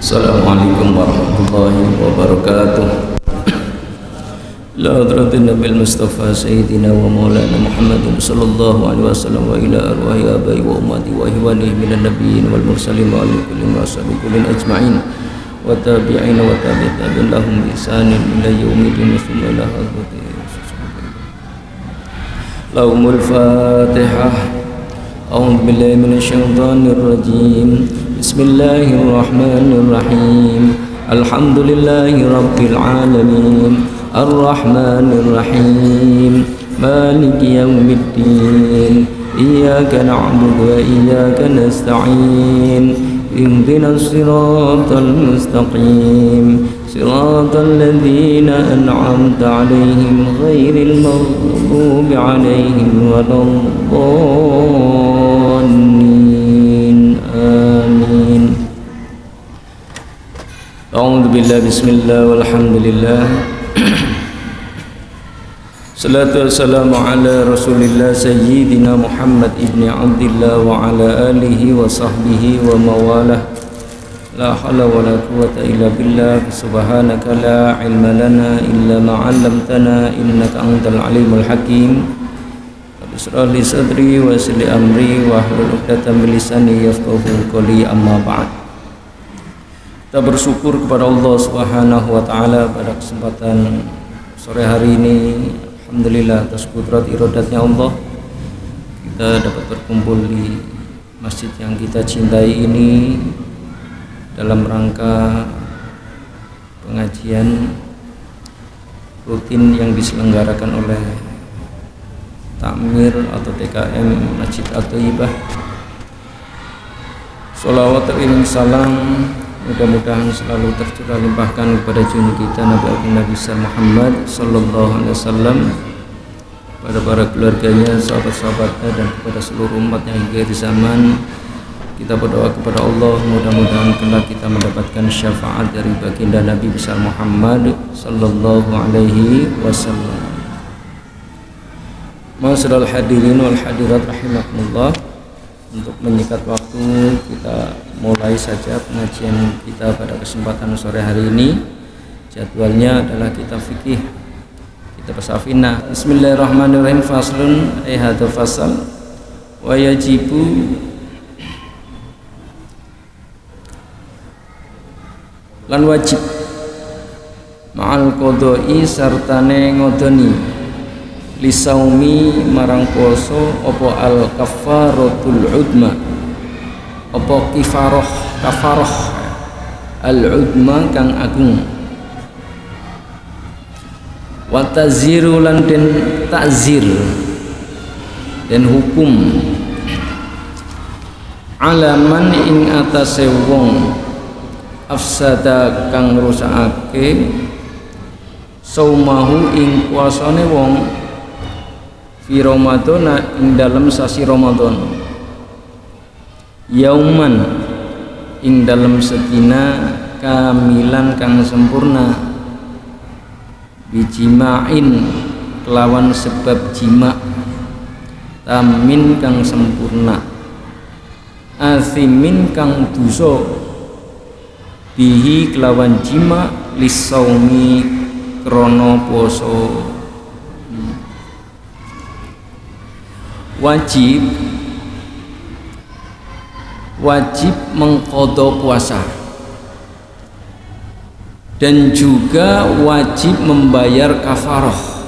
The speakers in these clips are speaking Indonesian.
Assalamualaikum warahmatullahi wabarakatuh. La hadratin Nabil Mustafa Sayyidina wa Maulana Muhammadin sallallahu alaihi wasallam wa ila arwahi abai wa ummati wa ihwanihi minan nabiyyin wal mursalin wa ala kulli washabiqulin ajma'in wa tabi'in wa tabi'in lahum bi ihsanin ila yaumil thumma ila hadratin lahumul fatihah. A'udzu billahi minasyaitonir rajim. Bismillahirrahmanirrahim. Alhamdulillahi rabbil alamin. Ar-Rahmanir Rahim. Maliki yaumiddin. Iyyaka na'budu wa iyyaka nasta'in. Ihdinas siratal mustaqim. Siratal ladzina an'amta 'alaihim ghairil maghdubi 'alaihim waladdallin. Amin. A'udzu billahi bismillah walhamdulillah. Salatu wassalamu ala Rasulillah Sayyidina Muhammad ibni Abdillah wa ala alihi wa sahbihi wa mawalah. La hawla wa la quwwata illa billah. Subhanaka la ilma lana illa ma 'allamtana innaka antal alimul hakim. Bismillah li sadri wa yassir li amri wa hlul 'uqdatam min lisani yafqahu qawli, amma ba'd. Kita bersyukur kepada Allah Subhanahu wa taala pada kesempatan sore hari ini. Alhamdulillah atas kudrat iradatnya Allah, kita dapat berkumpul di masjid yang kita cintai ini dalam rangka pengajian rutin yang diselenggarakan oleh Takmir atau TKM Masjid At-Thayyibah. Sholawat teriring salam mudah-mudahan selalu tercurah limpahkan kepada junjungan kita Nabi Muhammad sallallahu alaihi wasallam, pada para keluarganya, sahabat-sahabatnya, dan kepada seluruh umat yang hingga di zaman. Kita berdoa kepada Allah mudah-mudahan kelak kita mendapatkan syafaat dari baginda Nabi besar Muhammad sallallahu alaihi wasallam. Ma'asyiral hadirin wal hadirat rahimakumullah. Untuk menyingkat waktu, kita mulai saja pengajian kita pada kesempatan sore hari ini. Jadwalnya adalah kitab fikih, kitab Safinah. Bismillahirrahmanirrahim. Faslun hadza fasal wa yajibu lan wajib ma'al qodoi sartane ngodoni lisaumi marang poso opo al kafaratul udma, opo kafaroh al udma kang agung, wa taziru lan den takzir den hukum alaman ing atase wong afsada kang rusakake saumahu ing puasane wong fi Ramadan ing dalam sasi Ramadan, yauman ing dalam sedina kamilan kang sempurna, bijimain kelawan sebab jima, tamin kang sempurna, asimin kang dosa, bihi kelawan jima, lisaumi krono poso. Wajib mengqadha puasa dan juga wajib membayar kafaroh.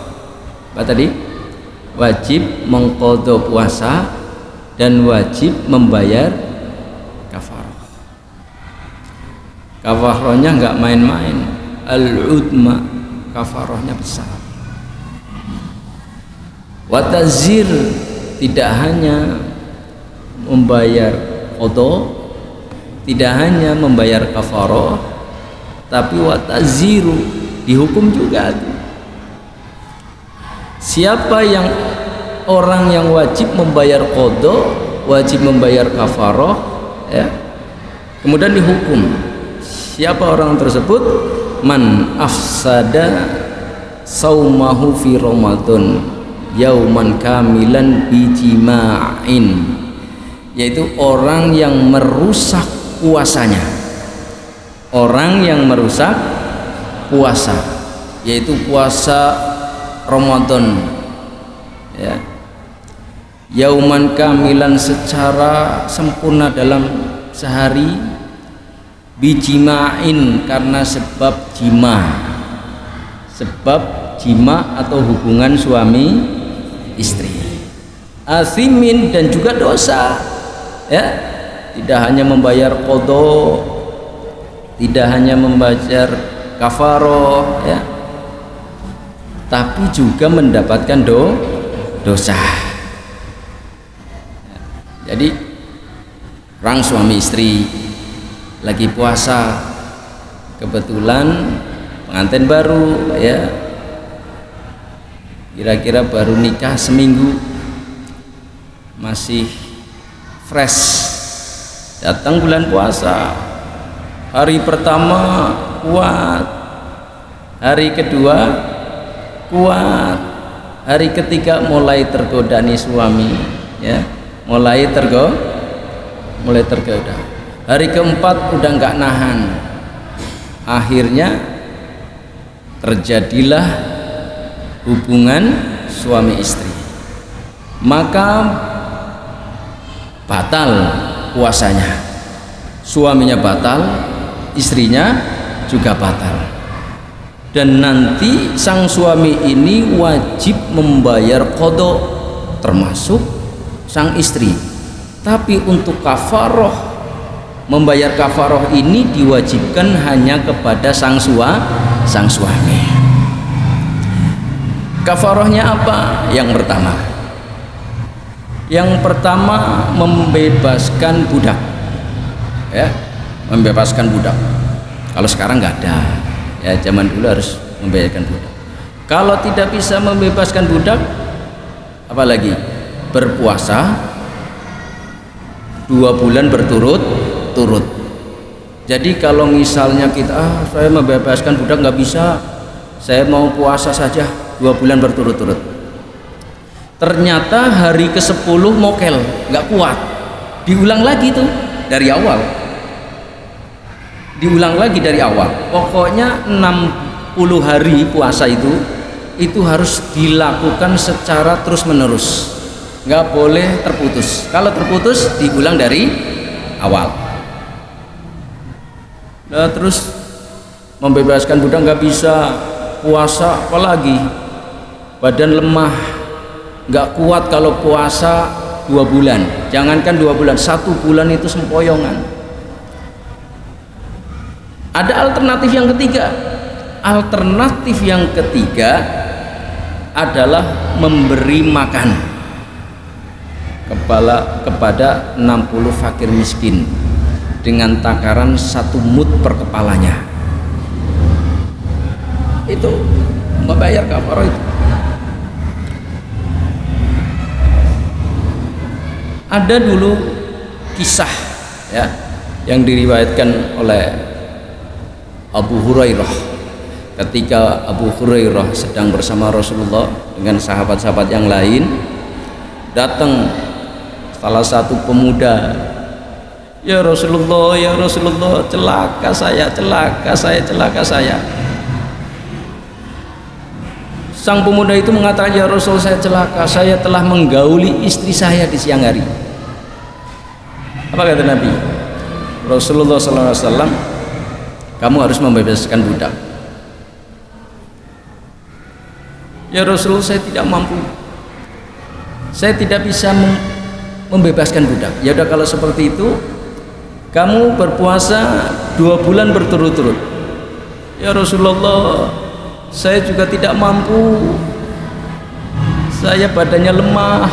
Apa tadi? Wajib mengqadha puasa dan wajib membayar kafaroh. Kafarohnya enggak main-main. Al-udma, kafarohnya besar. Wa tazir, tidak hanya membayar qadha, tidak hanya membayar kafarah, tapi wa taziru, dihukum juga. Siapa yang orang yang wajib membayar qadha, wajib membayar kafarah, ya, kemudian dihukum. Siapa orang tersebut? Man afsada saumahu fi Ramadan yauman kamilan bijima'in, yaitu orang yang merusak puasanya orang yang merusak puasa, yaitu puasa Ramadan, ya, yauman kamilan secara sempurna dalam sehari, bijima'in karena sebab jima atau hubungan suami istri, asimin dan juga dosa, ya, tidak hanya membayar qadha, tidak hanya membayar kafaroh, ya, tapi juga mendapatkan dosa. Jadi orang suami istri lagi puasa, kebetulan pengantin baru, ya, kira-kira baru nikah seminggu, masih fresh, datang bulan puasa, hari pertama kuat, hari kedua kuat, hari ketiga mulai tergoda nih suami, ya, mulai tergoda, hari keempat udah nggak nahan, akhirnya terjadilah hubungan suami istri, maka batal puasanya, suaminya batal, istrinya juga batal, dan nanti sang suami ini wajib membayar qadha termasuk sang istri. Tapi untuk kafaroh, membayar kafaroh ini diwajibkan hanya kepada sang suami. Kafarohnya apa? Yang pertama membebaskan budak, ya, membebaskan budak. Kalau sekarang nggak ada, ya, zaman dulu harus membebaskan budak. Kalau tidak bisa membebaskan budak, apalagi berpuasa 2 bulan berturut-turut. Jadi kalau misalnya kita saya membebaskan budak nggak bisa, saya mau puasa saja 2 bulan berturut-turut, ternyata hari ke-10 mokel, nggak kuat, diulang lagi tuh dari awal, pokoknya 60 hari puasa itu harus dilakukan secara terus menerus, nggak boleh terputus. Kalau terputus diulang dari awal. Nah, terus membebaskan budak nggak bisa, puasa apalagi, badan lemah, nggak kuat kalau puasa 2 bulan, jangankan 2 bulan, 1 bulan itu sempoyongan. Ada alternatif yang ketiga adalah memberi makan kepada 60 fakir miskin dengan takaran 1 mud per kepalanya. Itu membayar kafarah itu. Ada dulu kisah, ya, yang diriwayatkan oleh Abu Hurairah, ketika Abu Hurairah sedang bersama Rasulullah dengan sahabat-sahabat yang lain, datang salah satu pemuda, ya Rasulullah, celaka saya. Sang pemuda itu mengatakan, ya Rasul, saya celaka, saya telah menggauli istri saya di siang hari. Apa kata Nabi? Rasulullah SAW, kamu harus membebaskan budak. Ya Rasulullah, saya tidak mampu, saya tidak bisa membebaskan budak. Ya udah, kalau seperti itu kamu berpuasa 2 bulan berturut-turut. Ya Rasulullah, saya juga tidak mampu, saya badannya lemah,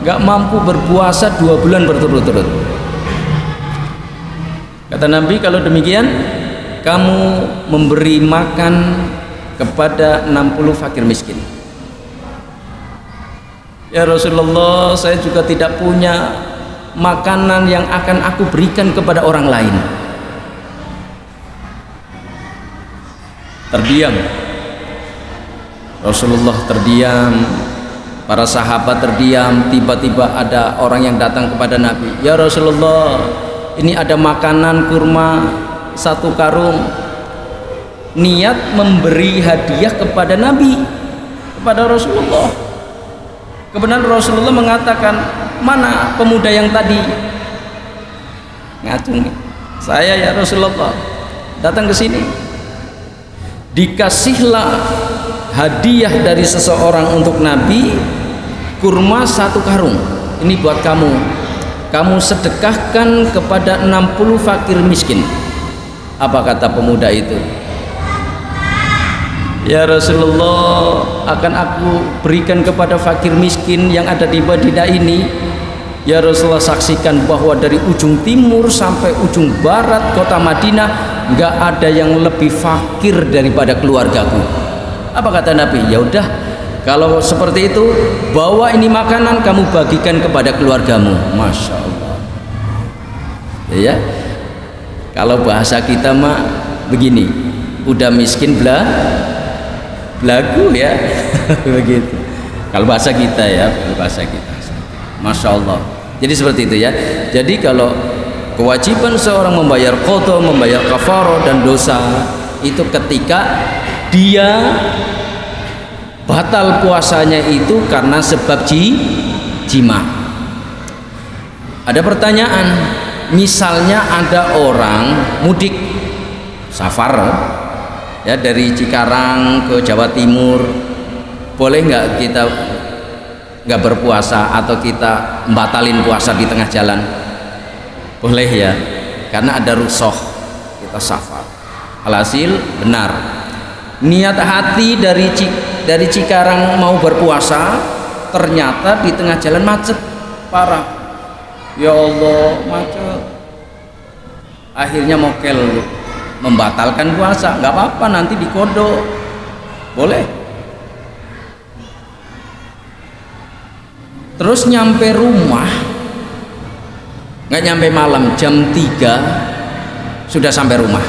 nggak mampu berpuasa 2 bulan berturut-turut. Kata Nabi, kalau demikian kamu memberi makan kepada 60 fakir miskin. Ya Rasulullah, saya juga tidak punya makanan yang akan aku berikan kepada orang lain. Terdiam, Rasulullah terdiam, para sahabat terdiam. Tiba-tiba ada orang yang datang kepada Nabi, ya Rasulullah, ini ada makanan kurma 1 karung, niat memberi hadiah kepada Nabi, kepada Rasulullah. Kebenaran Rasulullah mengatakan, mana pemuda yang tadi ngacung? Saya ya Rasulullah, datang ke sini. Dikasihlah hadiah dari seseorang untuk Nabi, kurma 1 karung. Ini buat kamu. Kamu sedekahkan kepada 60 fakir miskin. Apa kata pemuda itu? Ya Rasulullah, akan aku berikan kepada fakir miskin yang ada di Madinah ini. Ya Rasulullah, saksikan bahwa dari ujung timur sampai ujung barat kota Madinah nggak ada yang lebih fakir daripada keluargaku. Apa kata Nabi? Ya udah, kalau seperti itu, bawa ini makanan, kamu bagikan kepada keluargamu. Masya Allah. Ya, kalau bahasa kita mah begini, udah miskin belagu ya. Begitu. Kalau bahasa kita ya, kalau bahasa kita. Masya Allah. Jadi seperti itu ya. Jadi kalau kewajiban seorang membayar qadha, membayar kafarah dan dosa itu ketika dia batal puasanya itu karena sebab jima. Ada pertanyaan, misalnya ada orang mudik safar ya dari Cikarang ke Jawa Timur, boleh nggak kita nggak berpuasa atau kita batalin puasa di tengah jalan? Boleh ya, karena ada rukhsah, kita safar. Alhasil benar, niat hati dari Cikarang mau berpuasa, ternyata di tengah jalan macet parah. Ya Allah, macet. Akhirnya mokel membatalkan puasa. Nggak apa-apa, nanti dikodok. Boleh. Terus nyampe rumah, nggak nyampe malam, jam 3 sudah sampai rumah.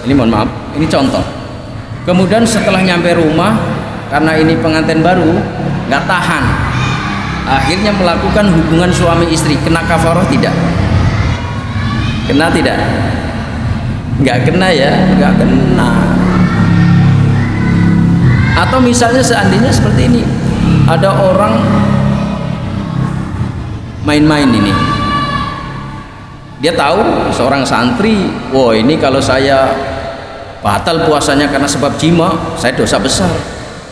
Ini mohon maaf, ini contoh. Kemudian setelah nyampe rumah, karena ini pengantin baru, nggak tahan, akhirnya melakukan hubungan suami istri. Kena kafarah tidak? Kena tidak? Nggak kena ya, nggak kena. Atau misalnya seandainya seperti ini, ada orang main-main ini, dia tahu seorang santri, wah ini kalau saya batal puasanya karena sebab jima, saya dosa besar,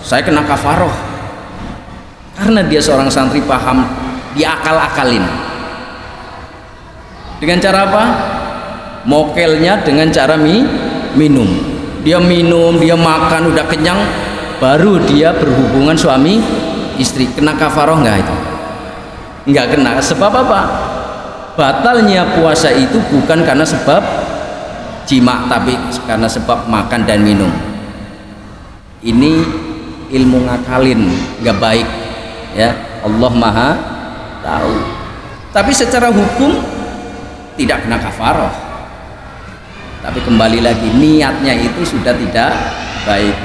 saya kena kafaroh. Karena dia seorang santri paham, dia akal-akalin dengan cara apa? Mokelnya dengan cara minum. Dia minum, dia makan, udah kenyang, baru dia berhubungan suami istri. Kena kafaroh nggak itu? Nggak kena. Sebab apa? Batalnya puasa itu bukan karena sebab jima, tapi karena sebab makan dan minum. Ini ilmu ngakalin, nggak baik ya. Allah Maha tahu. Tapi secara hukum tidak kena kafaroh. Tapi kembali lagi, niatnya itu sudah tidak baik.